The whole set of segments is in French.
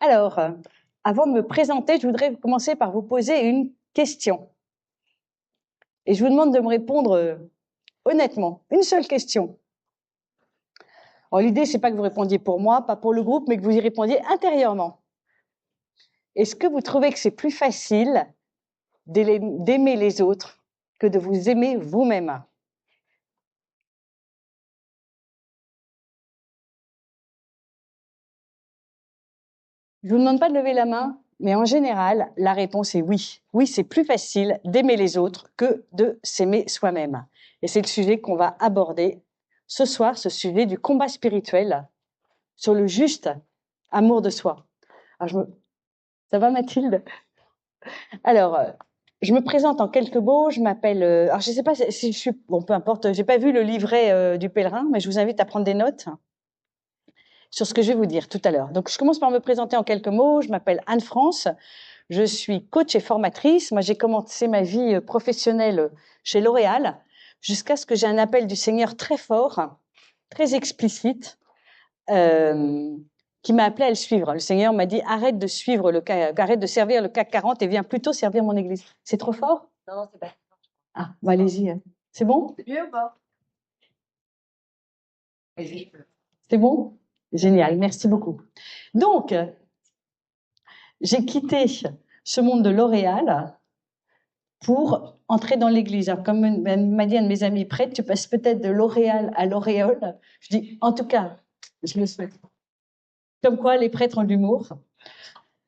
Alors, avant de me présenter, je voudrais commencer par vous poser une question. Et je vous demande de me répondre honnêtement. Une seule question. Alors, l'idée, c'est pas que vous répondiez pour moi, pas pour le groupe, mais que vous y répondiez intérieurement. Est-ce que vous trouvez que c'est plus facile d'aimer les autres que de vous aimer vous-même? Je vous demande pas de lever la main, mais en général, la réponse est oui. Oui, c'est plus facile d'aimer les autres que de s'aimer soi-même. Et c'est le sujet qu'on va aborder ce soir, ce sujet du combat spirituel sur le juste amour de soi. Alors, Ça va, Mathilde? Alors, je me présente en quelques mots. Je m'appelle. Alors, je sais pas si je suis. Bon, peu importe. J'ai pas vu le livret du pèlerin, mais je vous invite à prendre des notes sur ce que je vais vous dire tout à l'heure. Donc, je commence par me présenter en quelques mots. Je m'appelle Anne-France. Je suis coach et formatrice. Moi, j'ai commencé ma vie professionnelle chez L'Oréal jusqu'à ce que j'ai un appel du Seigneur très fort, très explicite, qui m'a appelé à le suivre. Le Seigneur m'a dit arrête de servir le CAC 40 et viens plutôt servir mon église. C'est trop fort? Non, c'est pas. Ah, bah allez-y. C'est bon? C'est mieux ou pas? Vas-y. C'est bon? Génial, merci beaucoup. Donc, j'ai quitté ce monde de L'Oréal pour entrer dans l'église. Alors, comme m'a dit un de mes amis prêtres, tu passes peut-être de L'Oréal à l'auréole. Je dis, en tout cas, je le souhaite. Comme quoi, les prêtres ont de l'humour.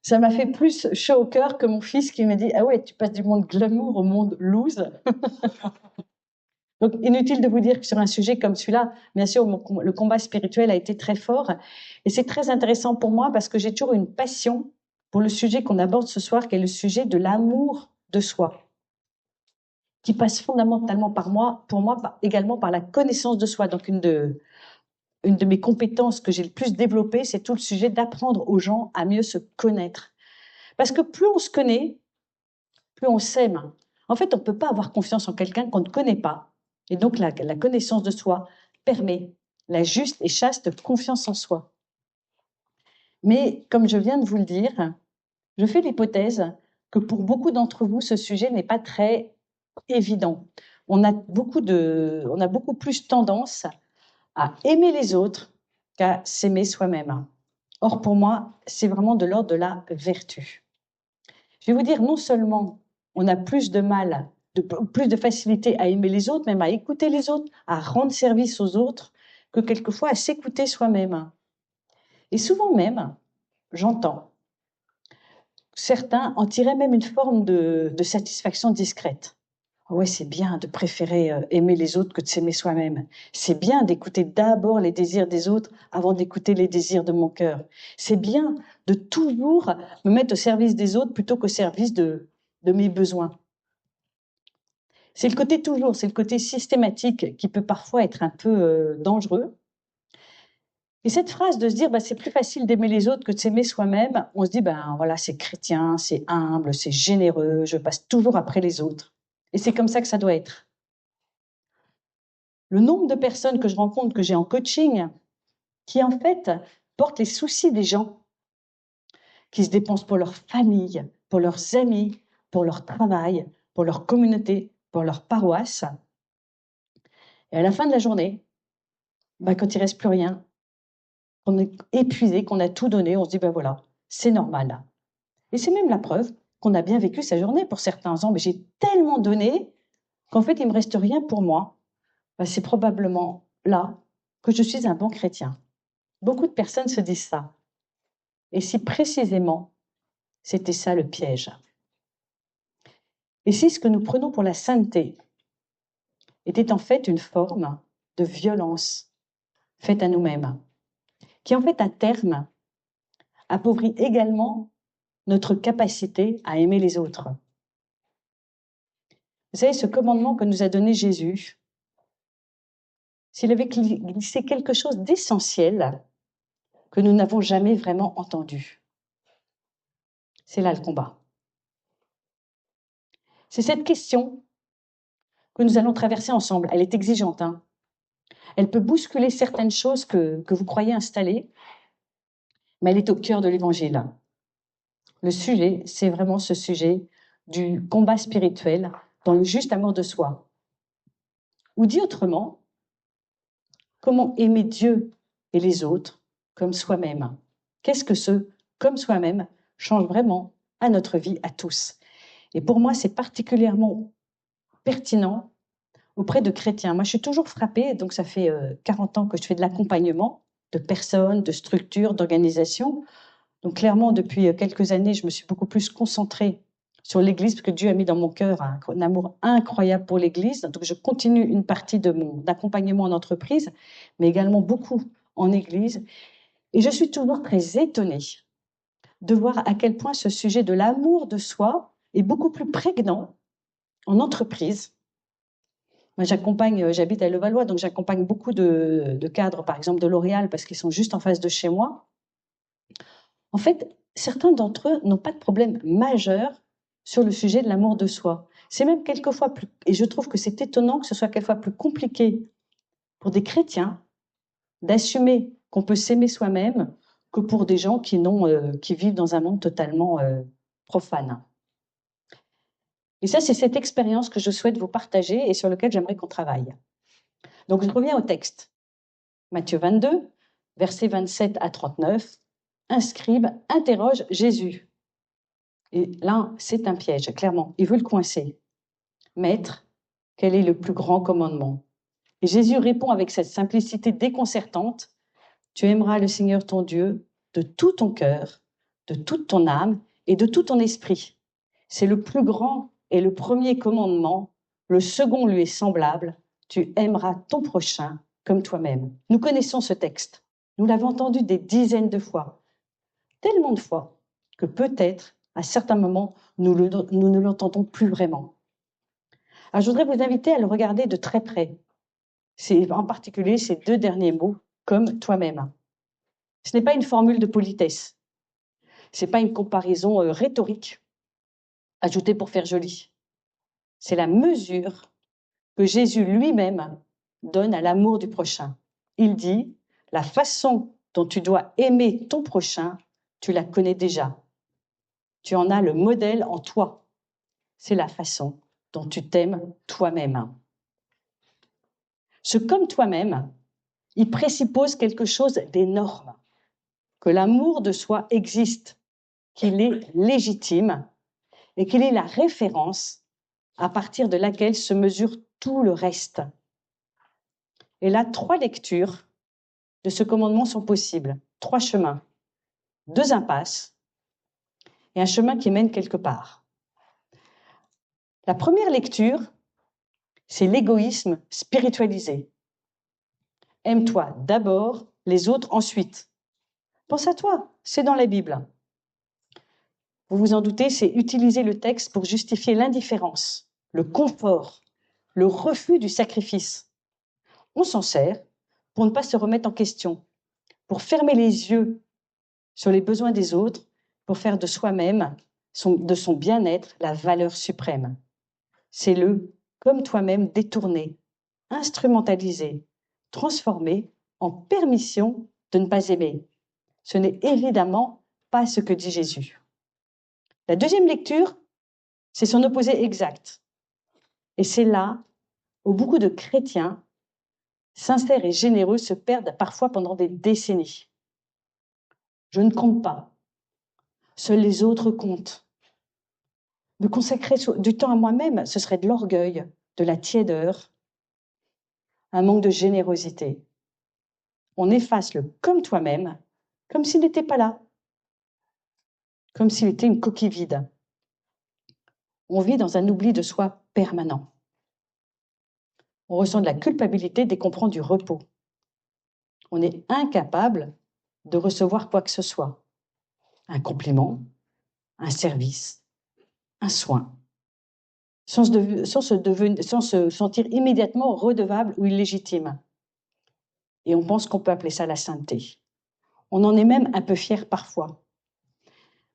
Ça m'a fait plus chaud au cœur que mon fils qui m'a dit, ah ouais, tu passes du monde glamour au monde loose. Donc, inutile de vous dire que sur un sujet comme celui-là, bien sûr, le combat spirituel a été très fort. Et c'est très intéressant pour moi parce que j'ai toujours une passion pour le sujet qu'on aborde ce soir, qui est le sujet de l'amour de soi, qui passe fondamentalement pour moi, également par la connaissance de soi. Donc, une de mes compétences que j'ai le plus développées, c'est tout le sujet d'apprendre aux gens à mieux se connaître. Parce que plus on se connaît, plus on s'aime. En fait, on ne peut pas avoir confiance en quelqu'un qu'on ne connaît pas. Et donc, la connaissance de soi permet la juste et chaste confiance en soi. Mais, comme je viens de vous le dire, je fais l'hypothèse que pour beaucoup d'entre vous, ce sujet n'est pas très évident. On a beaucoup plus tendance à aimer les autres qu'à s'aimer soi-même. Or, pour moi, c'est vraiment de l'ordre de la vertu. Je vais vous dire, non seulement on a plus de facilité à aimer les autres, même à écouter les autres, à rendre service aux autres, que quelquefois à s'écouter soi-même. Et souvent même, j'entends certains en tirer même une forme de satisfaction discrète. Ouais, c'est bien de préférer aimer les autres que de s'aimer soi-même. C'est bien d'écouter d'abord les désirs des autres avant d'écouter les désirs de mon cœur. C'est bien de toujours me mettre au service des autres plutôt qu'au service de mes besoins. C'est le côté systématique qui peut parfois être un peu dangereux. Et cette phrase de se dire, c'est plus facile d'aimer les autres que de s'aimer soi-même, on se dit, voilà, c'est chrétien, c'est humble, c'est généreux, je passe toujours après les autres. Et c'est comme ça que ça doit être. Le nombre de personnes que je rencontre, que j'ai en coaching, qui en fait portent les soucis des gens, qui se dépensent pour leur famille, pour leurs amis, pour leur travail, pour leur communauté, pour leur paroisse. Et à la fin de la journée, quand il ne reste plus rien, on est épuisé, qu'on a tout donné, on se dit, voilà, c'est normal. Et c'est même la preuve qu'on a bien vécu sa journée pour certains ans, mais j'ai tellement donné qu'en fait, il ne me reste rien pour moi. C'est probablement là que je suis un bon chrétien. Beaucoup de personnes se disent ça. Et si précisément, c'était ça le piège. Et si ce que nous prenons pour la sainteté était en fait une forme de violence faite à nous-mêmes, qui en fait à terme appauvrit également notre capacité à aimer les autres. Vous savez, ce commandement que nous a donné Jésus, s'il avait glissé quelque chose d'essentiel que nous n'avons jamais vraiment entendu, c'est là le combat. C'est cette question que nous allons traverser ensemble. Elle est exigeante. Elle peut bousculer certaines choses que vous croyez installées, mais elle est au cœur de l'Évangile. Le sujet, c'est vraiment ce sujet du combat spirituel dans le juste amour de soi. Ou dit autrement, comment aimer Dieu et les autres comme soi-même. Qu'est-ce que ce comme soi-même change vraiment à notre vie à tous. Et pour moi, c'est particulièrement pertinent auprès de chrétiens. Moi, je suis toujours frappée, donc ça fait 40 ans que je fais de l'accompagnement de personnes, de structures, d'organisations. Donc clairement, depuis quelques années, je me suis beaucoup plus concentrée sur l'Église, parce que Dieu a mis dans mon cœur un amour incroyable pour l'Église. Donc je continue une partie de mon accompagnement en entreprise, mais également beaucoup en Église. Et je suis toujours très étonnée de voir à quel point ce sujet de l'amour de soi est beaucoup plus prégnant en entreprise. Moi, j'habite à Levallois, donc j'accompagne beaucoup de cadres, par exemple de L'Oréal, parce qu'ils sont juste en face de chez moi. En fait, certains d'entre eux n'ont pas de problème majeur sur le sujet de l'amour de soi. C'est même quelquefois plus, et je trouve que c'est étonnant que ce soit quelquefois plus compliqué pour des chrétiens d'assumer qu'on peut s'aimer soi-même que pour des gens qui vivent dans un monde totalement profane. Et ça, c'est cette expérience que je souhaite vous partager et sur laquelle j'aimerais qu'on travaille. Donc, je reviens au texte. Matthieu 22, versets 27 à 39. Un scribe interroge Jésus. Et là, c'est un piège, clairement. Il veut le coincer. Maître, quel est le plus grand commandement? Et Jésus répond avec cette simplicité déconcertante. Tu aimeras le Seigneur ton Dieu de tout ton cœur, de toute ton âme et de tout ton esprit. C'est le plus grand et le premier commandement. Le second lui est semblable. Tu aimeras ton prochain comme toi-même. Nous connaissons ce texte. Nous l'avons entendu des dizaines de fois. Tellement de fois que peut-être, à certains moments, nous ne l'entendons plus vraiment. Alors, je voudrais vous inviter à le regarder de très près. C'est en particulier ces deux derniers mots, comme toi-même. Ce n'est pas une formule de politesse. Ce n'est pas une comparaison rhétorique ajoutée pour faire joli. C'est la mesure que Jésus lui-même donne à l'amour du prochain. Il dit, la façon dont tu dois aimer ton prochain, tu la connais déjà. Tu en as le modèle en toi. C'est la façon dont tu t'aimes toi-même. Ce comme toi-même, il présuppose quelque chose d'énorme, que l'amour de soi existe, qu'il est légitime et qu'il est la référence à partir de laquelle se mesure tout le reste. Et là, 3 lectures de ce commandement sont possibles. 3 chemins, 2 impasses et un chemin qui mène quelque part. La première lecture, c'est l'égoïsme spiritualisé. Aime-toi d'abord, les autres ensuite. Pense à toi, c'est dans la Bible. Vous vous en doutez, c'est utiliser le texte pour justifier l'indifférence, le confort, le refus du sacrifice. On s'en sert pour ne pas se remettre en question, pour fermer les yeux sur les besoins des autres, pour faire de soi-même, de son bien-être, la valeur suprême. C'est le comme toi-même détourné, instrumentalisé, transformé en permission de ne pas aimer. Ce n'est évidemment pas ce que dit Jésus. La deuxième lecture, c'est son opposé exact. Et c'est là où beaucoup de chrétiens, sincères et généreux, se perdent parfois pendant des décennies. Je ne compte pas. Seuls les autres comptent. Me consacrer du temps à moi-même, ce serait de l'orgueil, de la tiédeur, un manque de générosité. On efface le comme toi-même, comme s'il n'était pas là, comme s'il était une coquille vide. On vit dans un oubli de soi permanent. On ressent de la culpabilité dès qu'on prend du repos. On est incapable de recevoir quoi que ce soit. Un compliment, un service, un soin, sans se sentir immédiatement redevable ou illégitime. Et on pense qu'on peut appeler ça la sainteté. On en est même un peu fier parfois.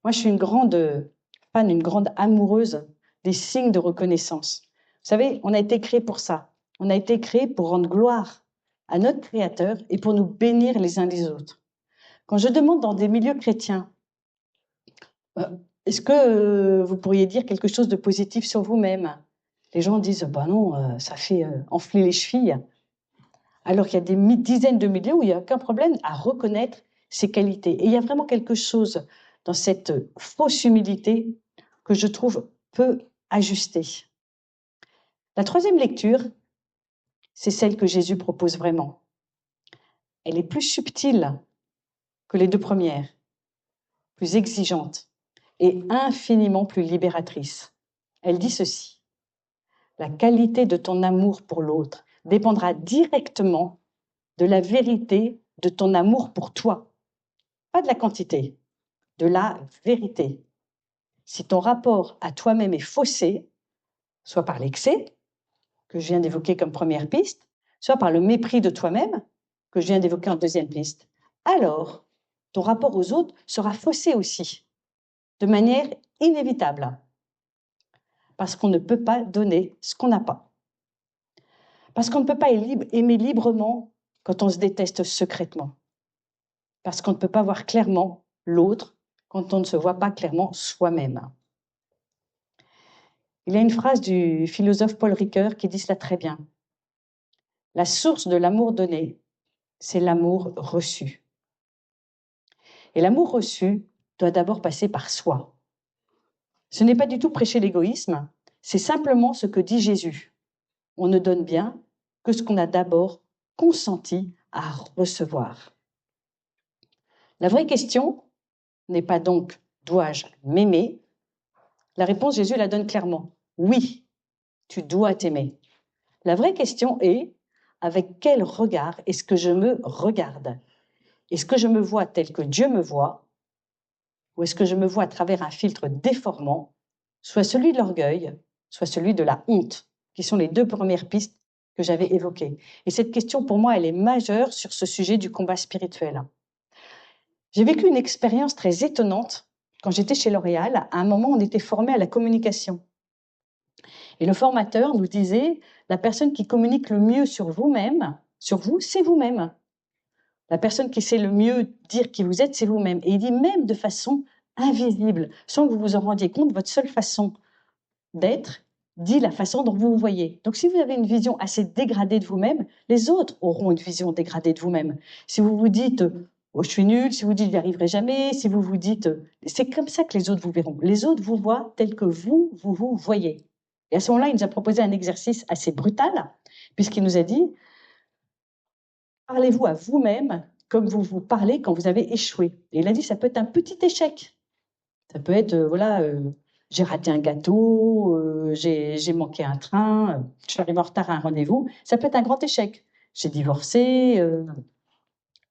Moi, je suis une grande fan, une grande amoureuse des signes de reconnaissance. Vous savez, on a été créé pour ça. On a été créé pour rendre gloire à notre Créateur et pour nous bénir les uns les autres. Quand je demande dans des milieux chrétiens, est-ce que vous pourriez dire quelque chose de positif sur vous-même? Les gens disent, bah non, ça fait enfler les chevilles. Alors qu'il y a des dizaines de milliers où il n'y a aucun problème à reconnaître ses qualités. Et il y a vraiment quelque chose dans cette fausse humilité que je trouve peu ajustée. La troisième lecture, c'est celle que Jésus propose vraiment. Elle est plus subtile que les deux premières, plus exigeante et infiniment plus libératrice. Elle dit ceci: la qualité de ton amour pour l'autre dépendra directement de la vérité de ton amour pour toi. Pas de la quantité, de la vérité. Si ton rapport à toi-même est faussé, soit par l'excès, que je viens d'évoquer comme première piste, soit par le mépris de toi-même, que je viens d'évoquer en deuxième piste, alors ton rapport aux autres sera faussé aussi, de manière inévitable, parce qu'on ne peut pas donner ce qu'on n'a pas. Parce qu'on ne peut pas aimer librement quand on se déteste secrètement. Parce qu'on ne peut pas voir clairement l'autre quand on ne se voit pas clairement soi-même. Il y a une phrase du philosophe Paul Ricoeur qui dit cela très bien. La source de l'amour donné, c'est l'amour reçu. Et l'amour reçu doit d'abord passer par soi. Ce n'est pas du tout prêcher l'égoïsme, c'est simplement ce que dit Jésus. On ne donne bien que ce qu'on a d'abord consenti à recevoir. La vraie question n'est pas donc « dois-je m'aimer ?» La réponse, Jésus la donne clairement. Oui, tu dois t'aimer. La vraie question est « avec quel regard est-ce que je me regarde ?» Est-ce que je me vois tel que Dieu me voit, ou est-ce que je me vois à travers un filtre déformant, soit celui de l'orgueil, soit celui de la honte, qui sont les deux premières pistes que j'avais évoquées. Et cette question, pour moi, elle est majeure sur ce sujet du combat spirituel. J'ai vécu une expérience très étonnante quand j'étais chez L'Oréal. À un moment, on était formé à la communication. Et le formateur nous disait, la personne qui communique le mieux sur vous-même, sur vous, c'est vous-même. La personne qui sait le mieux dire qui vous êtes, c'est vous-même. Et il dit même de façon invisible, sans que vous vous en rendiez compte, votre seule façon d'être dit la façon dont vous vous voyez. Donc si vous avez une vision assez dégradée de vous-même, les autres auront une vision dégradée de vous-même. Si vous vous dites « oh, je suis nul », si vous dites « j'y arriverai jamais », si vous vous dites « c'est comme ça que les autres vous verront ». Les autres vous voient tel que vous vous voyez. Et à ce moment-là, il nous a proposé un exercice assez brutal, puisqu'il nous a dit « parlez-vous à vous-même comme vous vous parlez quand vous avez échoué ». Et il a dit « ça peut être un petit échec ». Ça peut être, j'ai raté un gâteau, j'ai manqué un train, je suis arrivée en retard à un rendez-vous. Ça peut être un grand échec. J'ai divorcé,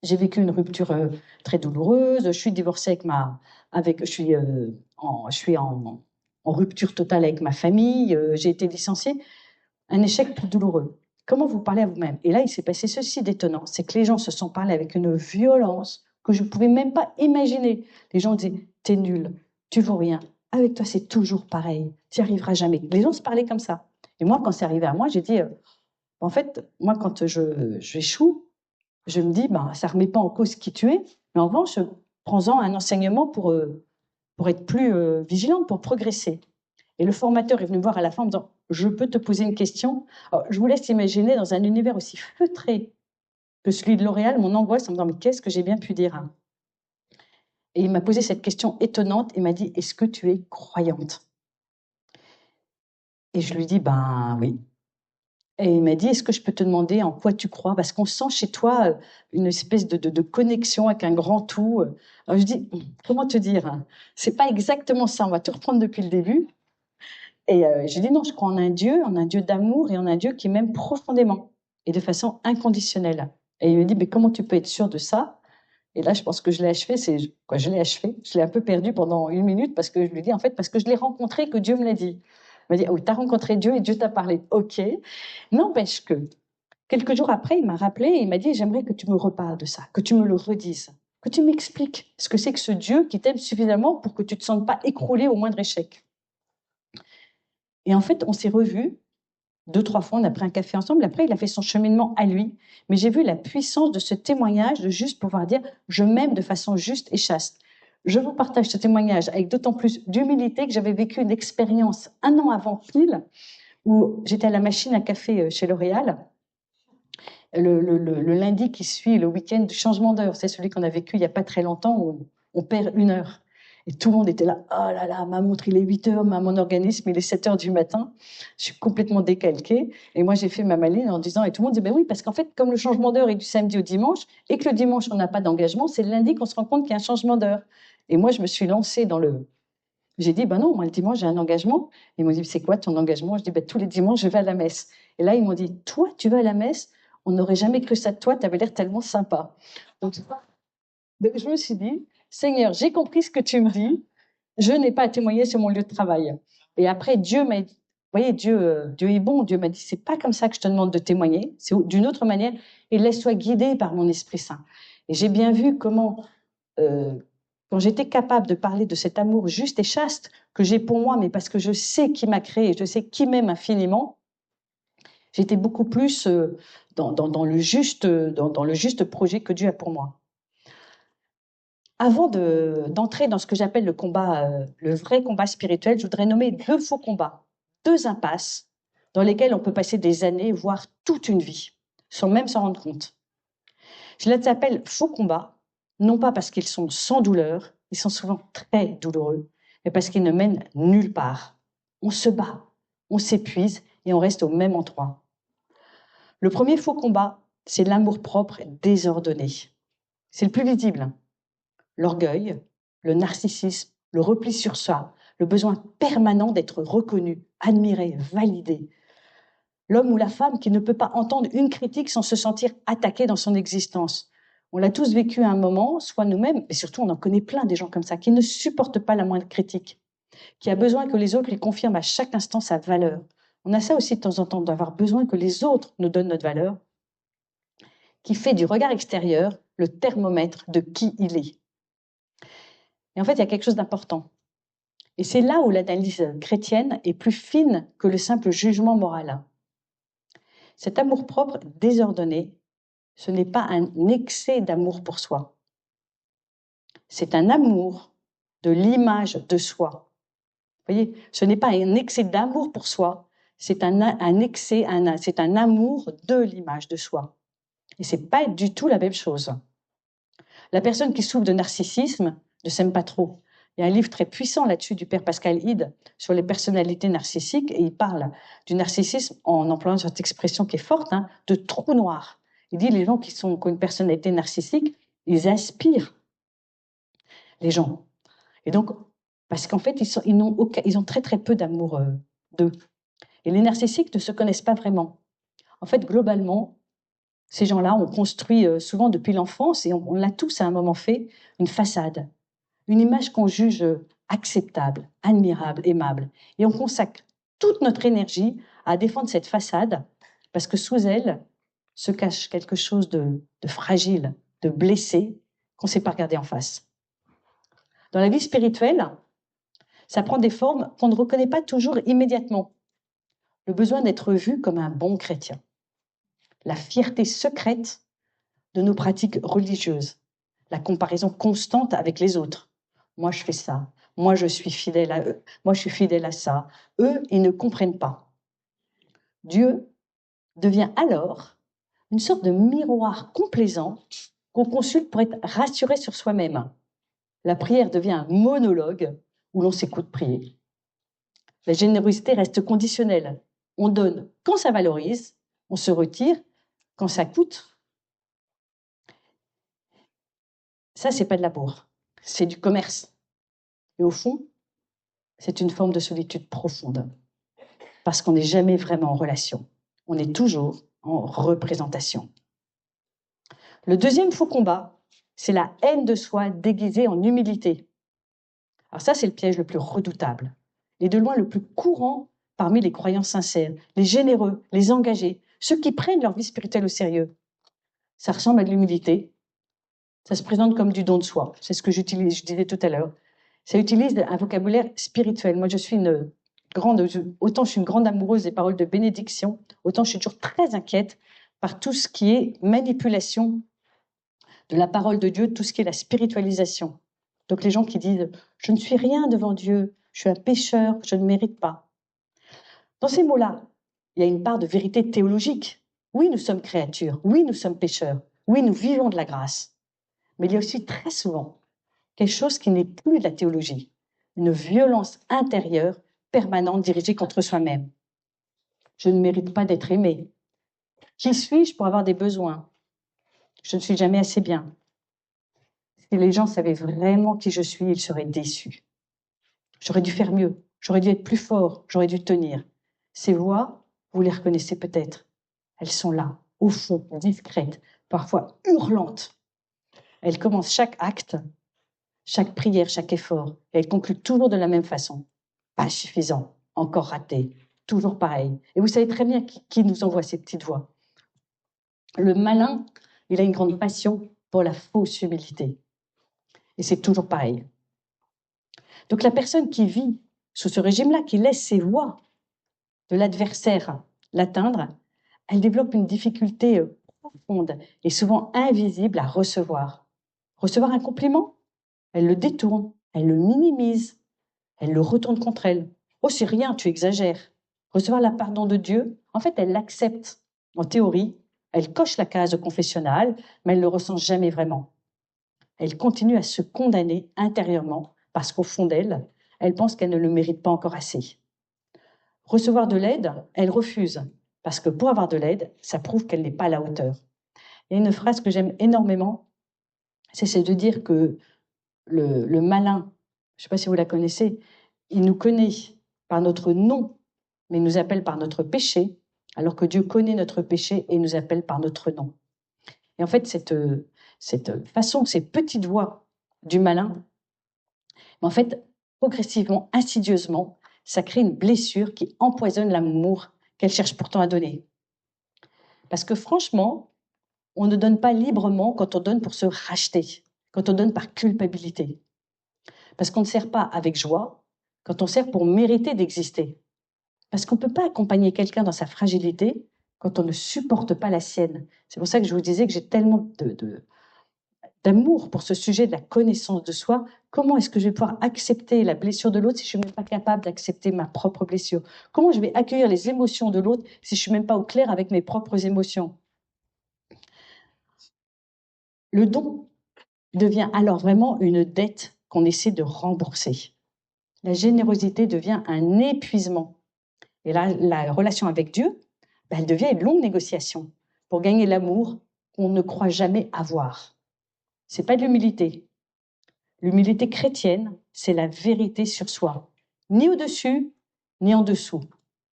j'ai vécu une rupture très douloureuse, je suis divorcée je suis en rupture totale avec ma famille, j'ai été licenciée. Un échec plus douloureux. Comment vous parlez à vous-même? Et là, il s'est passé ceci d'étonnant, c'est que les gens se sont parlé avec une violence que je ne pouvais même pas imaginer. Les gens disaient, t'es nul, tu vaux rien, avec toi c'est toujours pareil, tu n'y arriveras jamais. Les gens se parlaient comme ça. Et moi, quand c'est arrivé à moi, j'ai dit, en fait, moi, quand j'échoue, je me dis, ça ne remet pas en cause qui tu es, mais en revanche, prends-en un enseignement pour être plus vigilante, pour progresser. Et le formateur est venu me voir à la fin en me disant, je peux te poser une question. Alors, je vous laisse imaginer dans un univers aussi feutré que celui de L'Oréal, mon angoisse en me disant, mais qu'est-ce que j'ai bien pu dire, hein? Et il m'a posé cette question étonnante et m'a dit, est-ce que tu es croyante? Et je lui dis, oui. Et il m'a dit, est-ce que je peux te demander en quoi tu crois? Parce qu'on sent chez toi une espèce de connexion avec un grand tout. Alors je dis, comment te dire, hein? C'est pas exactement ça, on va te reprendre depuis le début. Et je dis non, je crois en un Dieu d'amour et en un Dieu qui m'aime profondément et de façon inconditionnelle. Et il me dit, mais comment tu peux être sûr de ça? Et là, je pense que je l'ai achevé, je l'ai achevé. Je l'ai un peu perdu pendant 1 minute parce que je lui dis, en fait, parce que je l'ai rencontré, que Dieu me l'a dit. Il m'a dit, oui, tu as rencontré Dieu et Dieu t'a parlé. OK. N'empêche que, quelques jours après, il m'a rappelé et il m'a dit, j'aimerais que tu me reparles de ça, que tu me le redises, que tu m'expliques ce que c'est que ce Dieu qui t'aime suffisamment pour que tu ne te sentes pas écroulé au moindre échec. Et en fait, on s'est revus 2-3 fois, on a pris un café ensemble. Après, il a fait son cheminement à lui. Mais j'ai vu la puissance de ce témoignage de juste pouvoir dire « je m'aime de façon juste et chaste ». Je vous partage ce témoignage avec d'autant plus d'humilité que j'avais vécu une expérience 1 an avant pile, où j'étais à la machine à café chez L'Oréal, le lundi qui suit le week-end du changement d'heure. C'est celui qu'on a vécu il n'y a pas très longtemps, où on perd 1 heure. Et tout le monde était là, oh là là, ma montre il est 8 heures, mon organisme il est 7 heures du matin. Je suis complètement décalquée. Et moi j'ai fait ma maline en disant, et tout le monde dit, ben oui, parce qu'en fait, comme le changement d'heure est du samedi au dimanche, et que le dimanche on n'a pas d'engagement, c'est le lundi qu'on se rend compte qu'il y a un changement d'heure. Et moi je me suis lancée dans le... J'ai dit, ben non, moi le dimanche j'ai un engagement. Ils m'ont dit, c'est quoi ton engagement? Je dis, ben tous les dimanches je vais à la messe. Et là ils m'ont dit, toi tu vas à la messe? On n'aurait jamais cru ça de toi, tu avais l'air tellement sympa. Donc je me suis dit, Seigneur, j'ai compris ce que tu me dis, je n'ai pas à témoigner sur mon lieu de travail. Et après, Dieu m'a dit, vous voyez, Dieu est bon, Dieu m'a dit, c'est pas comme ça que je te demande de témoigner, c'est d'une autre manière, et laisse-toi guider par mon Esprit Saint. Et j'ai bien vu comment, quand j'étais capable de parler de cet amour juste et chaste que j'ai pour moi, mais parce que je sais qui m'a créé, je sais qui m'aime infiniment, j'étais beaucoup plus dans le juste projet que Dieu a pour moi. Avant d'entrer dans ce que j'appelle le combat, le vrai combat spirituel, je voudrais nommer 2 faux combats, 2 impasses dans lesquelles on peut passer des années, voire toute une vie, sans même s'en rendre compte. Je les appelle faux combats, non pas parce qu'ils sont sans douleur, ils sont souvent très douloureux, mais parce qu'ils ne mènent nulle part. On se bat, on s'épuise et on reste au même endroit. Le premier faux combat, c'est l'amour-propre désordonné. C'est le plus visible. L'orgueil, le narcissisme, le repli sur soi, le besoin permanent d'être reconnu, admiré, validé. L'homme ou la femme qui ne peut pas entendre une critique sans se sentir attaqué dans son existence. On l'a tous vécu à un moment, soit nous-mêmes, mais surtout on en connaît plein des gens comme ça, qui ne supportent pas la moindre critique, qui a besoin que les autres lui confirment à chaque instant sa valeur. On a ça aussi de temps en temps, d'avoir besoin que les autres nous donnent notre valeur, qui fait du regard extérieur le thermomètre de qui il est. Et en fait, il y a quelque chose d'important. Et c'est là où l'analyse chrétienne est plus fine que le simple jugement moral. Cet amour-propre désordonné, ce n'est pas un excès d'amour pour soi. C'est un amour de l'image de soi. Vous voyez, ce n'est pas un excès d'amour pour soi, c'est un amour de l'image de soi. Et c'est pas du tout la même chose. La personne qui souffre de narcissisme ne s'aime pas trop. Il y a un livre très puissant là-dessus du père Pascal Hide sur les personnalités narcissiques et il parle du narcissisme en employant cette expression qui est forte, de trou noir. Il dit les gens qui ont une personnalité narcissique, ils inspirent les gens. Et donc, parce qu'en fait, ils ont très très peu d'amour d'eux. Et les narcissiques ne se connaissent pas vraiment. En fait, globalement, ces gens-là ont construit souvent depuis l'enfance, et on l'a tous à un moment fait, une façade, une image qu'on juge acceptable, admirable, aimable. Et on consacre toute notre énergie à défendre cette façade, parce que sous elle se cache quelque chose de fragile, de blessé, qu'on ne sait pas regarder en face. Dans la vie spirituelle, ça prend des formes qu'on ne reconnaît pas toujours immédiatement. Le besoin d'être vu comme un bon chrétien. La fierté secrète de nos pratiques religieuses. La comparaison constante avec les autres. Moi, je fais ça. Moi, je suis fidèle à eux. Moi, je suis fidèle à ça. Eux, ils ne comprennent pas. Dieu devient alors une sorte de miroir complaisant qu'on consulte pour être rassuré sur soi-même. La prière devient un monologue où l'on s'écoute prier. La générosité reste conditionnelle. On donne quand ça valorise, on se retire quand ça coûte. Ça, c'est pas de l'amour, c'est du commerce. Et au fond, c'est une forme de solitude profonde, parce qu'on n'est jamais vraiment en relation. On est toujours en représentation. Le deuxième faux combat, c'est la haine de soi déguisée en humilité. Alors ça, c'est le piège le plus redoutable, et de loin le plus courant parmi les croyants sincères, les généreux, les engagés, ceux qui prennent leur vie spirituelle au sérieux. Ça ressemble à de l'humilité. Ça se présente comme du don de soi. C'est ce que je disais tout à l'heure. Ça utilise un vocabulaire spirituel. Moi, autant je suis une grande amoureuse des paroles de bénédiction, autant je suis toujours très inquiète par tout ce qui est manipulation de la parole de Dieu, tout ce qui est la spiritualisation. Donc les gens qui disent « je ne suis rien devant Dieu, je suis un pécheur, je ne mérite pas ». Dans ces mots-là, il y a une part de vérité théologique. Oui, nous sommes créatures, oui, nous sommes pécheurs, oui, nous vivons de la grâce. Mais il y a aussi très souvent quelque chose qui n'est plus de la théologie, une violence intérieure permanente dirigée contre soi-même. Je ne mérite pas d'être aimé. Qui suis-je pour avoir des besoins? Je ne suis jamais assez bien. Si les gens savaient vraiment qui je suis, ils seraient déçus. J'aurais dû faire mieux, j'aurais dû être plus fort, j'aurais dû tenir. Ces voix, vous les reconnaissez peut-être. Elles sont là, au fond, discrètes, parfois hurlantes. Elles commencent chaque acte, chaque prière, chaque effort, et elles concluent toujours de la même façon. Pas suffisant, encore raté, toujours pareil. Et vous savez très bien qui nous envoie ces petites voix. Le malin, il a une grande passion pour la fausse humilité. Et c'est toujours pareil. Donc la personne qui vit sous ce régime-là, qui laisse ses voix de l'adversaire l'atteindre, elle développe une difficulté profonde et souvent invisible à recevoir. Recevoir un compliment, elle le détourne, elle le minimise, elle le retourne contre elle. « Oh, c'est rien, tu exagères. » Recevoir la pardon de Dieu, en fait, elle l'accepte. En théorie, elle coche la case confessionnelle, mais elle ne le ressent jamais vraiment. Elle continue à se condamner intérieurement parce qu'au fond d'elle, elle pense qu'elle ne le mérite pas encore assez. Recevoir de l'aide, elle refuse, parce que pour avoir de l'aide, ça prouve qu'elle n'est pas à la hauteur. Il y a une phrase que j'aime énormément, c'est de dire que le malin, je ne sais pas si vous la connaissez, il nous connaît par notre nom, mais il nous appelle par notre péché, alors que Dieu connaît notre péché et nous appelle par notre nom. Et en fait, cette façon, ces petites voix du malin, en fait, progressivement, insidieusement, ça crée une blessure qui empoisonne l'amour qu'elle cherche pourtant à donner. Parce que franchement, on ne donne pas librement quand on donne pour se racheter, quand on donne par culpabilité. Parce qu'on ne sert pas avec joie, quand on sert pour mériter d'exister. Parce qu'on ne peut pas accompagner quelqu'un dans sa fragilité quand on ne supporte pas la sienne. C'est pour ça que je vous disais que j'ai tellement d'amour pour ce sujet de la connaissance de soi. Comment est-ce que je vais pouvoir accepter la blessure de l'autre si je ne suis même pas capable d'accepter ma propre blessure? Comment je vais accueillir les émotions de l'autre si je ne suis même pas au clair avec mes propres émotions? Le don devient alors vraiment une dette qu'on essaie de rembourser. La générosité devient un épuisement. Et là, la relation avec Dieu, elle devient une longue négociation pour gagner l'amour qu'on ne croit jamais avoir. C'est pas de l'humilité. L'humilité chrétienne, c'est la vérité sur soi. Ni au-dessus, ni en dessous.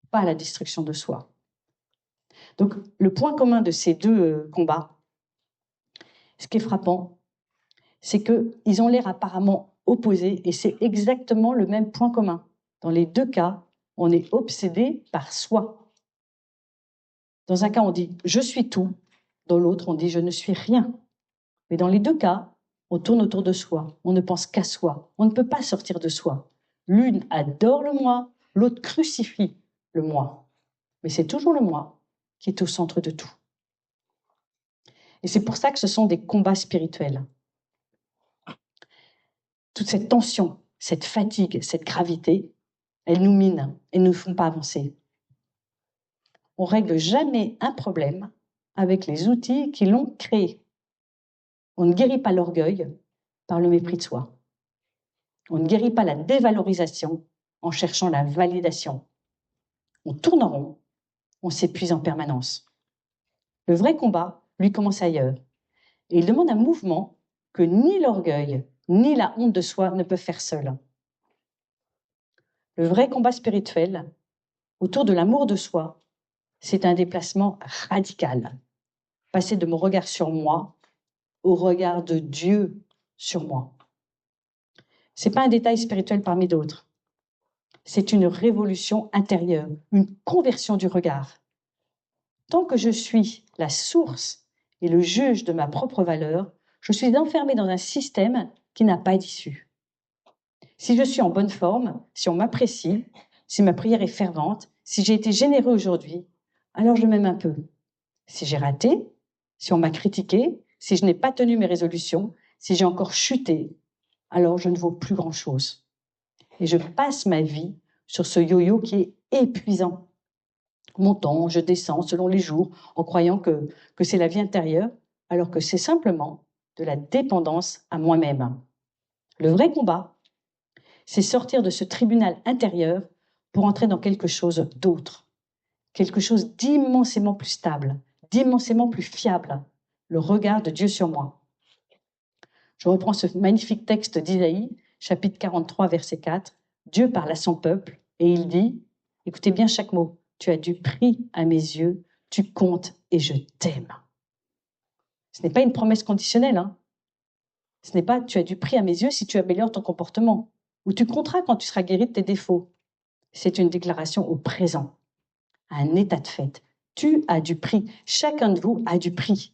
Pas la destruction de soi. Donc, le point commun de ces deux combats, ce qui est frappant, c'est qu'ils ont l'air apparemment opposés et c'est exactement le même point commun. Dans les deux cas, on est obsédé par soi. Dans un cas, on dit « je suis tout », dans l'autre, on dit « je ne suis rien ». Mais dans les deux cas, on tourne autour de soi, on ne pense qu'à soi, on ne peut pas sortir de soi. L'une adore le moi, l'autre crucifie le moi. Mais c'est toujours le moi qui est au centre de tout. Et c'est pour ça que ce sont des combats spirituels. Toute cette tension, cette fatigue, cette gravité, elles nous minent et ne nous font pas avancer. On ne règle jamais un problème avec les outils qui l'ont créé. On ne guérit pas l'orgueil par le mépris de soi. On ne guérit pas la dévalorisation en cherchant la validation. On tourne en rond, on s'épuise en permanence. Le vrai combat, lui, commence ailleurs. Et il demande un mouvement que ni l'orgueil, ni la honte de soi ne peuvent faire seuls. Le vrai combat spirituel, autour de l'amour de soi, c'est un déplacement radical. Passer de mon regard sur moi au regard de Dieu sur moi. Ce n'est pas un détail spirituel parmi d'autres. C'est une révolution intérieure, une conversion du regard. Tant que je suis la source et le juge de ma propre valeur, je suis enfermée dans un système qui n'a pas d'issue. Si je suis en bonne forme, si on m'apprécie, si ma prière est fervente, si j'ai été généreux aujourd'hui, alors je m'aime un peu. Si j'ai raté, si on m'a critiqué, si je n'ai pas tenu mes résolutions, si j'ai encore chuté, alors je ne vaux plus grand-chose. Et je passe ma vie sur ce yo-yo qui est épuisant. Montant, je descends selon les jours, en croyant que c'est la vie intérieure, alors que c'est simplement de la dépendance à moi-même. Le vrai combat, c'est sortir de ce tribunal intérieur pour entrer dans quelque chose d'autre, quelque chose d'immensément plus stable, d'immensément plus fiable, le regard de Dieu sur moi. Je reprends ce magnifique texte d'Isaïe, chapitre 43, verset 4. Dieu parle à son peuple et il dit, écoutez bien chaque mot, tu as du prix à mes yeux, tu comptes et je t'aime. Ce n'est pas une promesse conditionnelle, hein. Ce n'est pas tu as du prix à mes yeux si tu améliores ton comportement, ou tu compteras quand tu seras guéri de tes défauts. C'est une déclaration au présent, à un état de fait. Tu as du prix, chacun de vous a du prix.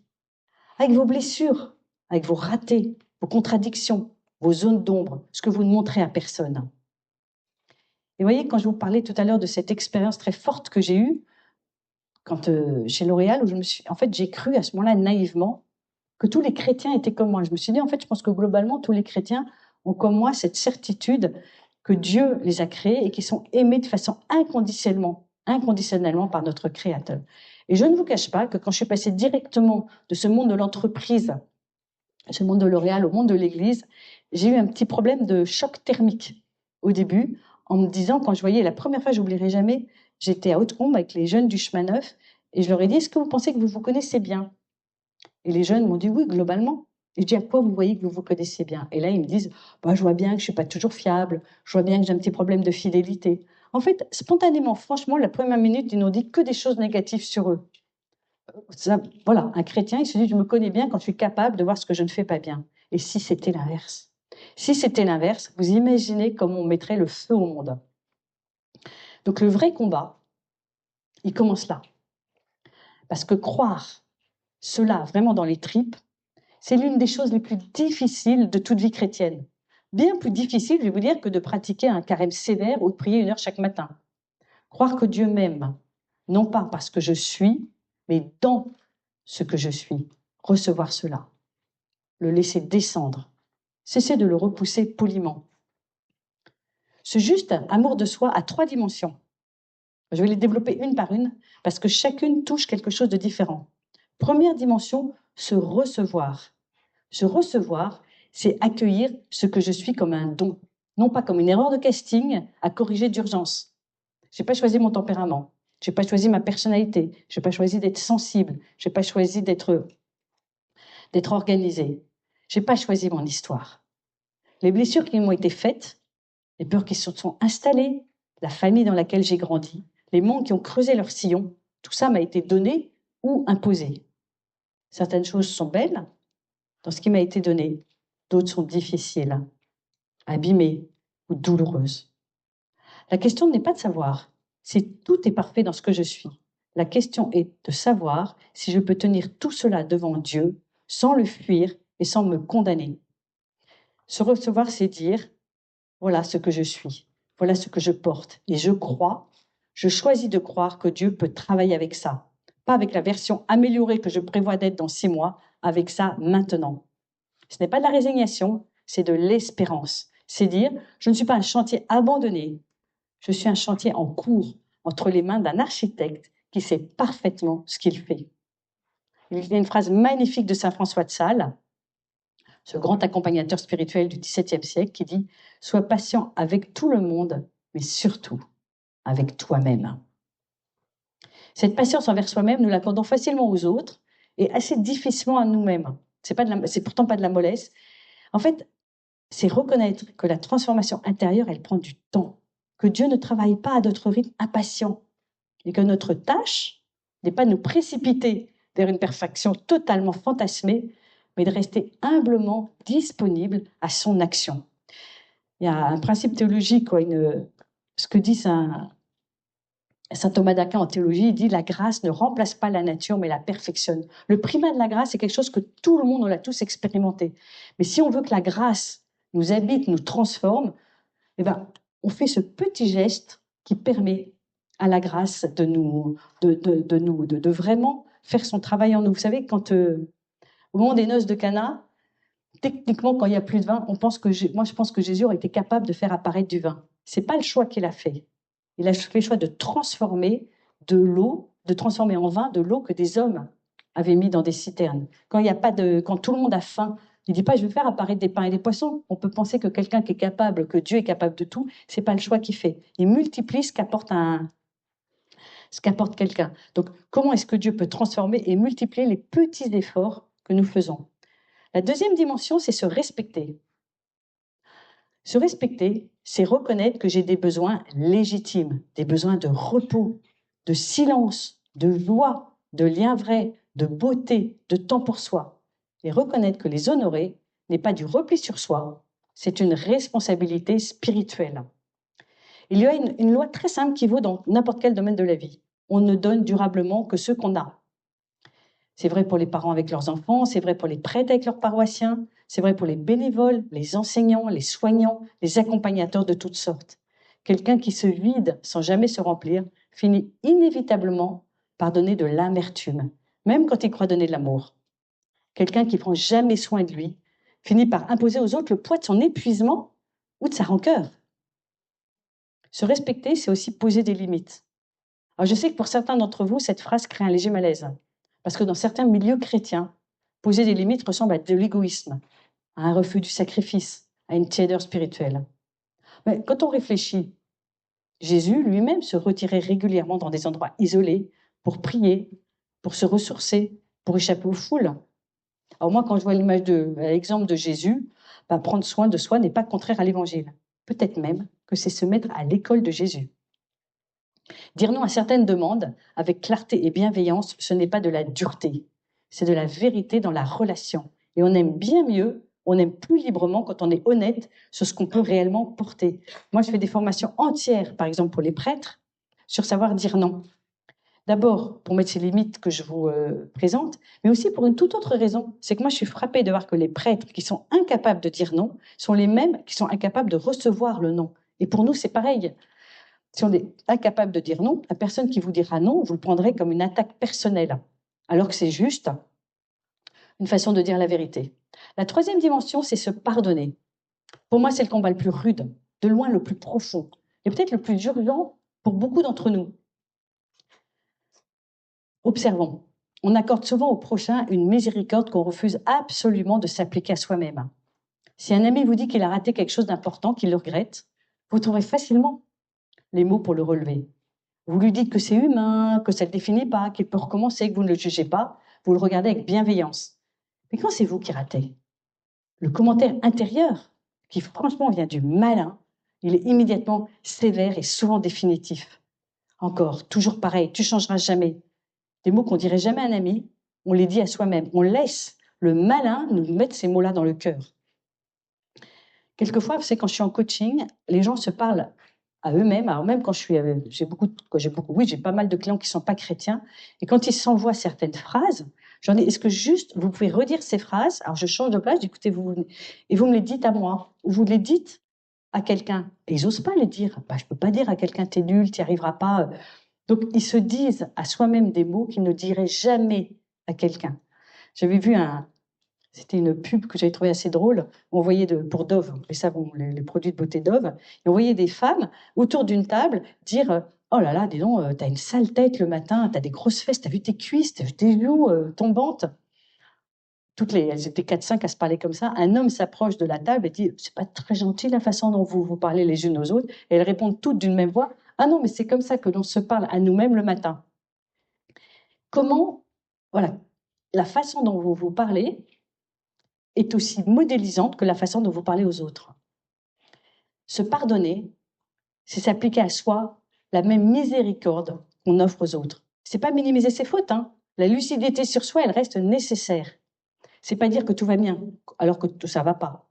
Avec vos blessures, avec vos ratés, vos contradictions, vos zones d'ombre, ce que vous ne montrez à personne. Et vous voyez, quand je vous parlais tout à l'heure de cette expérience très forte que j'ai eue, quand chez L'Oréal, où j'ai cru à ce moment-là naïvement que tous les chrétiens étaient comme moi. Je me suis dit, en fait, je pense que globalement, tous les chrétiens ont comme moi cette certitude que Dieu les a créés et qu'ils sont aimés de façon inconditionnellement par notre Créateur. Et je ne vous cache pas que quand je suis passée directement de ce monde de l'entreprise, ce monde de L'Oréal au monde de l'Église, j'ai eu un petit problème de choc thermique au début, en me disant, quand je voyais la première fois, j'oublierai jamais, j'étais à Haute-Combe avec les jeunes du chemin neuf, et je leur ai dit, est-ce que vous pensez que vous vous connaissez bien? Et les jeunes m'ont dit, oui, globalement. Et je dis, à quoi vous voyez que vous vous connaissez bien? Et là, ils me disent, bah, je vois bien que je suis pas toujours fiable, je vois bien que j'ai un petit problème de fidélité. En fait, spontanément, franchement, la première minute, ils n'ont dit que des choses négatives sur eux. Ça, voilà, un chrétien, il se dit, je me connais bien quand je suis capable de voir ce que je ne fais pas bien. Et si c'était l'inverse? Si c'était l'inverse, vous imaginez comment on mettrait le feu au monde. Donc le vrai combat, il commence là. Parce que croire cela vraiment dans les tripes, c'est l'une des choses les plus difficiles de toute vie chrétienne. Bien plus difficile, je vais vous dire, que de pratiquer un carême sévère ou de prier 1 heure chaque matin. Croire que Dieu m'aime, non pas parce que je suis, mais dans ce que je suis. Recevoir cela. Le laisser descendre. Cesser de le repousser poliment. Ce juste amour de soi a 3 dimensions. Je vais les développer une par une, parce que chacune touche quelque chose de différent. Première dimension, se recevoir. Se recevoir, c'est accueillir ce que je suis comme un don, non pas comme une erreur de casting à corriger d'urgence. Je n'ai pas choisi mon tempérament, je n'ai pas choisi ma personnalité, je n'ai pas choisi d'être sensible, je n'ai pas choisi d'être organisée, je n'ai pas choisi mon histoire. Les blessures qui m'ont été faites, les peurs qui se sont installées, la famille dans laquelle j'ai grandi, les mondes qui ont creusé leur sillon, tout ça m'a été donné ou imposé. Certaines choses sont belles dans ce qui m'a été donné, d'autres sont difficiles, abîmées ou douloureuses. La question n'est pas de savoir si tout est parfait dans ce que je suis. La question est de savoir si je peux tenir tout cela devant Dieu sans le fuir et sans me condamner. Se recevoir, c'est dire, voilà ce que je suis, voilà ce que je porte. Et je crois, je choisis de croire que Dieu peut travailler avec ça. Pas avec la version améliorée que je prévois d'être dans 6 mois, avec ça maintenant. Ce n'est pas de la résignation, c'est de l'espérance. C'est dire, je ne suis pas un chantier abandonné, je suis un chantier en cours entre les mains d'un architecte qui sait parfaitement ce qu'il fait. Il y a une phrase magnifique de saint François de Sales, ce grand accompagnateur spirituel du XVIIe siècle, qui dit « Sois patient avec tout le monde, mais surtout avec toi-même. » Cette patience envers soi-même, nous l'accordons facilement aux autres et assez difficilement à nous-mêmes. C'est pourtant pas de la mollesse. En fait, c'est reconnaître que la transformation intérieure, elle prend du temps, que Dieu ne travaille pas à notre rythme impatient et que notre tâche n'est pas de nous précipiter vers une perfection totalement fantasmée, mais de rester humblement disponible à son action. Il y a un principe théologique, ce que dit saint Thomas d'Aquin en théologie, il dit « La grâce ne remplace pas la nature, mais la perfectionne ». Le primat de la grâce, c'est quelque chose que tout le monde, on l'a tous expérimenté. Mais si on veut que la grâce nous habite, nous transforme, eh ben, on fait ce petit geste qui permet à la grâce de vraiment faire son travail en nous. Vous savez, au moment des noces de Cana, techniquement, quand il n'y a plus de vin, moi je pense que Jésus aurait été capable de faire apparaître du vin. Ce n'est pas le choix qu'il a fait. Il a fait le choix de transformer de l'eau, de transformer en vin de l'eau que des hommes avaient mis dans des citernes. Quand tout le monde a faim, il ne dit pas je vais faire apparaître des pains et des poissons. On peut penser que quelqu'un qui est capable, que Dieu est capable de tout, ce n'est pas le choix qu'il fait. Il multiplie ce qu'apporte quelqu'un. Donc, comment est-ce que Dieu peut transformer et multiplier les petits efforts que nous faisons? La deuxième dimension, c'est se respecter. Se respecter, c'est reconnaître que j'ai des besoins légitimes, des besoins de repos, de silence, de joie, de liens vrais, de beauté, de temps pour soi. Et reconnaître que les honorer n'est pas du repli sur soi, c'est une responsabilité spirituelle. Il y a une loi très simple qui vaut dans n'importe quel domaine de la vie. On ne donne durablement que ce qu'on a. C'est vrai pour les parents avec leurs enfants, c'est vrai pour les prêtres avec leurs paroissiens, c'est vrai pour les bénévoles, les enseignants, les soignants, les accompagnateurs de toutes sortes. Quelqu'un qui se vide sans jamais se remplir finit inévitablement par donner de l'amertume, même quand il croit donner de l'amour. Quelqu'un qui prend jamais soin de lui finit par imposer aux autres le poids de son épuisement ou de sa rancœur. Se respecter, c'est aussi poser des limites. Alors je sais que pour certains d'entre vous, cette phrase crée un léger malaise. Parce que dans certains milieux chrétiens, poser des limites ressemble à de l'égoïsme, à un refus du sacrifice, à une tiédeur spirituelle. Mais quand on réfléchit, Jésus lui-même se retirait régulièrement dans des endroits isolés pour prier, pour se ressourcer, pour échapper aux foules. Alors moi, quand je vois l'exemple de Jésus, prendre soin de soi n'est pas contraire à l'évangile. Peut-être même que c'est se mettre à l'école de Jésus. Dire non à certaines demandes avec clarté et bienveillance, ce n'est pas de la dureté, c'est de la vérité dans la relation. Et on aime bien mieux, on aime plus librement quand on est honnête sur ce qu'on peut réellement porter. Moi, je fais des formations entières, par exemple pour les prêtres, sur savoir dire non. D'abord, pour mettre ces limites que je vous présente, mais aussi pour une toute autre raison. C'est que moi, je suis frappée de voir que les prêtres qui sont incapables de dire non sont les mêmes qui sont incapables de recevoir le non. Et pour nous, c'est pareil. Si on est incapable de dire non, la personne qui vous dira non, vous le prendrez comme une attaque personnelle, alors que c'est juste une façon de dire la vérité. La troisième dimension, c'est se pardonner. Pour moi, c'est le combat le plus rude, de loin le plus profond, et peut-être le plus urgent pour beaucoup d'entre nous. Observons, on accorde souvent au prochain une miséricorde qu'on refuse absolument de s'appliquer à soi-même. Si un ami vous dit qu'il a raté quelque chose d'important, qu'il le regrette, vous trouverez facilement les mots pour le relever. Vous lui dites que c'est humain, que ça ne le définit pas, qu'il peut recommencer, que vous ne le jugez pas, vous le regardez avec bienveillance. Mais quand c'est vous qui ratez, le commentaire intérieur, qui franchement vient du malin, il est immédiatement sévère et souvent définitif. Encore, toujours pareil, tu changeras jamais. Des mots qu'on dirait jamais à un ami, on les dit à soi-même. On laisse le malin nous mettre ces mots-là dans le cœur. Quelquefois, c'est quand je suis en coaching, les gens se parlent à eux-mêmes. Alors même quand j'ai pas mal de clients qui sont pas chrétiens, et quand ils s'envoient certaines phrases, j'en ai, est-ce que juste vous pouvez redire ces phrases? Alors je change de place, écoutez, et vous me les dites à moi, ou vous les dites à quelqu'un. Et ils osent pas les dire. Je peux pas dire à quelqu'un t'es nul, t'y arriveras pas. Donc ils se disent à soi-même des mots qu'ils ne diraient jamais à quelqu'un. J'avais vu c'était une pub que j'avais trouvée assez drôle. On voyait pour Dove, les savons, les produits de beauté Dove, et on voyait des femmes autour d'une table dire oh là là, dis donc, t'as une sale tête le matin, t'as des grosses fesses, t'as vu tes cuisses, t'as vu tes joues tombantes. Elles étaient 4-5 à se parler comme ça. Un homme s'approche de la table et dit c'est pas très gentil la façon dont vous vous parlez les unes aux autres. Et elles répondent toutes d'une même voix ah non, mais c'est comme ça que l'on se parle à nous-mêmes le matin. Voilà, la façon dont vous vous parlez est aussi modélisante que la façon dont vous parlez aux autres. Se pardonner, c'est s'appliquer à soi la même miséricorde qu'on offre aux autres. C'est pas minimiser ses fautes, hein. La lucidité sur soi, elle reste nécessaire. C'est pas dire que tout va bien, alors que tout ça va pas.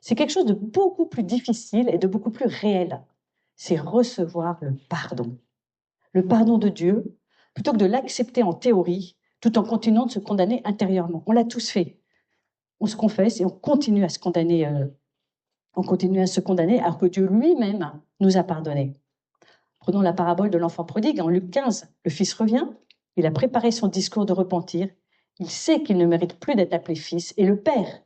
C'est quelque chose de beaucoup plus difficile et de beaucoup plus réel. C'est recevoir le pardon. Le pardon de Dieu, plutôt que de l'accepter en théorie, tout en continuant de se condamner intérieurement. On l'a tous fait. On se confesse et on continue à se condamner, alors que Dieu lui-même nous a pardonné. Prenons la parabole de l'enfant prodigue. En Luc 15, le fils revient, il a préparé son discours de repentir, il sait qu'il ne mérite plus d'être appelé fils, et le père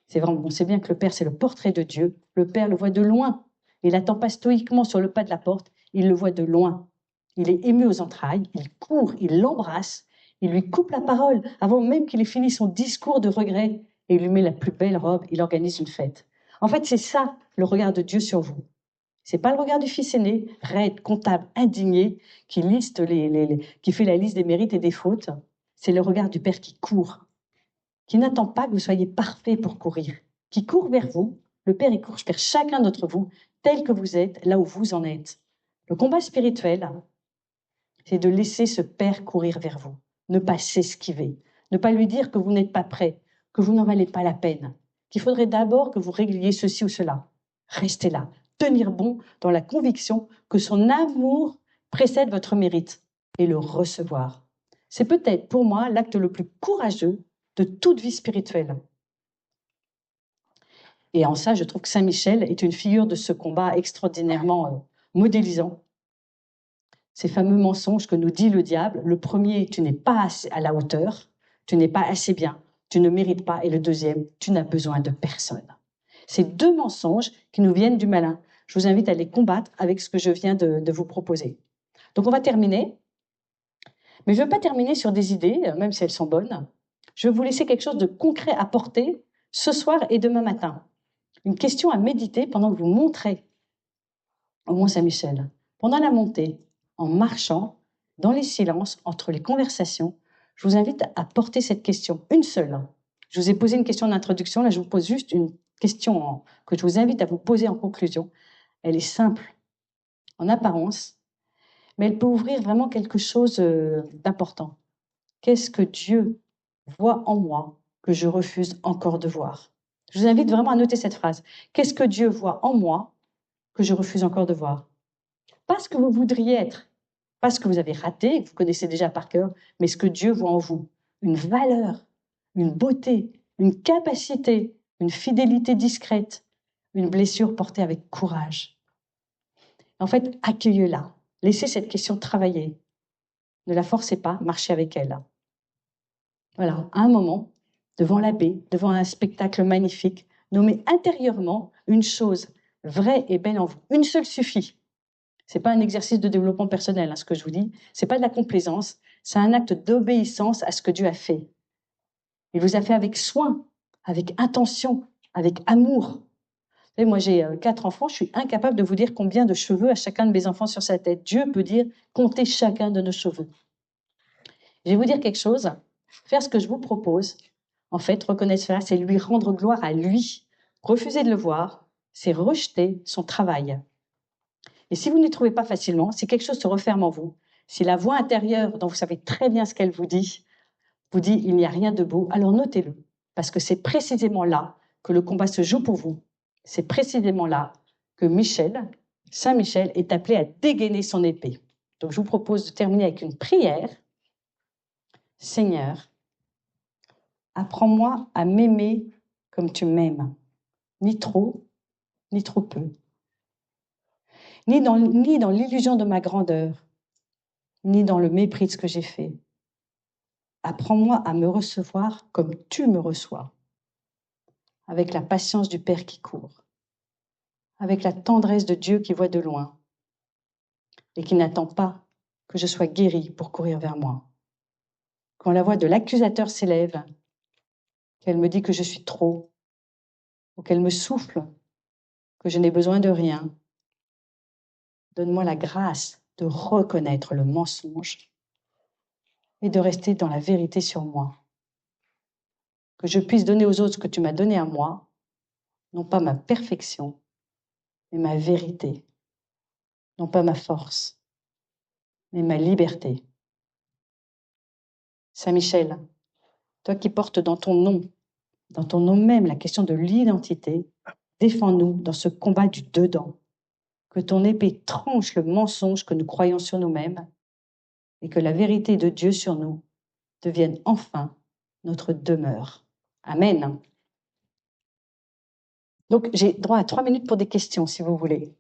C'est vraiment, on sait bien que le Père, c'est le portrait de Dieu. Le Père le voit de loin. Il n'attend pas stoïquement sur le pas de la porte, il le voit de loin. Il est ému aux entrailles, il court, il l'embrasse, il lui coupe la parole avant même qu'il ait fini son discours de regret et il lui met la plus belle robe, il organise une fête. En fait, c'est ça le regard de Dieu sur vous. C'est pas le regard du fils aîné, raide, comptable, indigné, qui qui fait la liste des mérites et des fautes. C'est le regard du Père qui court, qui n'attend pas que vous soyez parfait pour courir, qui court vers vous. Le Père, il court vers chacun d'entre vous, tel que vous êtes, là où vous en êtes. Le combat spirituel, c'est de laisser ce Père courir vers vous, ne pas s'esquiver, ne pas lui dire que vous n'êtes pas prêt, que vous n'en valez pas la peine, qu'il faudrait d'abord que vous régliez ceci ou cela. Restez là, tenir bon dans la conviction que son amour précède votre mérite et le recevoir. C'est peut-être pour moi l'acte le plus courageux de toute vie spirituelle. Et en ça, je trouve que Saint Michel est une figure de ce combat extraordinairement modélisant. Ces fameux mensonges que nous dit le diable. Le premier, tu n'es pas assez à la hauteur, tu n'es pas assez bien, tu ne mérites pas. Et le deuxième, tu n'as besoin de personne. Ces deux mensonges qui nous viennent du malin. Je vous invite à les combattre avec ce que je viens de vous proposer. Donc on va terminer. Mais je ne veux pas terminer sur des idées, même si elles sont bonnes. Je vais vous laisser quelque chose de concret à porter ce soir et demain matin. Une question à méditer pendant que vous montrez au Mont-Saint-Michel. Pendant la montée, en marchant, dans les silences, entre les conversations, je vous invite à porter cette question, une seule. Je vous ai posé une question d'introduction, là je vous pose juste une question que je vous invite à vous poser en conclusion. Elle est simple, en apparence, mais elle peut ouvrir vraiment quelque chose d'important. Qu'est-ce que Dieu voit en moi que je refuse encore de voir? Je vous invite vraiment à noter cette phrase. Qu'est-ce que Dieu voit en moi que je refuse encore de voir? Pas ce que vous voudriez être, pas ce que vous avez raté, que vous connaissez déjà par cœur, mais ce que Dieu voit en vous. Une valeur, une beauté, une capacité, une fidélité discrète, une blessure portée avec courage. En fait, accueillez-la. Laissez cette question travailler. Ne la forcez pas, marchez avec elle. Voilà, à un moment, devant la baie, devant un spectacle magnifique, nommez intérieurement une chose vraie et belle en vous. Une seule suffit. C'est pas un exercice de développement personnel, ce que je vous dis. C'est pas de la complaisance. C'est un acte d'obéissance à ce que Dieu a fait. Il vous a fait avec soin, avec intention, avec amour. Et moi, j'ai 4 enfants. Je suis incapable de vous dire combien de cheveux a chacun de mes enfants sur sa tête. Dieu peut dire comptez chacun de nos cheveux. Je vais vous dire quelque chose. Faire ce que je vous propose, en fait, reconnaître cela, c'est lui rendre gloire à lui. Refuser de le voir, c'est rejeter son travail. Et si vous ne les trouvez pas facilement, si quelque chose se referme en vous, si la voix intérieure, dont vous savez très bien ce qu'elle vous dit il n'y a rien de beau, alors notez-le. Parce que c'est précisément là que le combat se joue pour vous. C'est précisément là que Michel, Saint Michel, est appelé à dégainer son épée. Donc je vous propose de terminer avec une prière. Seigneur, apprends-moi à m'aimer comme tu m'aimes, ni trop peu, ni dans l'illusion de ma grandeur, ni dans le mépris de ce que j'ai fait. Apprends-moi à me recevoir comme tu me reçois, avec la patience du Père qui court, avec la tendresse de Dieu qui voit de loin et qui n'attend pas que je sois guéri pour courir vers moi. Quand la voix de l'accusateur s'élève, qu'elle me dit que je suis trop, ou qu'elle me souffle que je n'ai besoin de rien, donne-moi la grâce de reconnaître le mensonge et de rester dans la vérité sur moi. Que je puisse donner aux autres ce que tu m'as donné à moi, non pas ma perfection, mais ma vérité, non pas ma force, mais ma liberté. Saint Michel, toi qui portes dans ton nom même, la question de l'identité, défends-nous dans ce combat du dedans. Que ton épée tranche le mensonge que nous croyons sur nous-mêmes et que la vérité de Dieu sur nous devienne enfin notre demeure. Amen. Donc, j'ai droit à 3 minutes pour des questions, si vous voulez.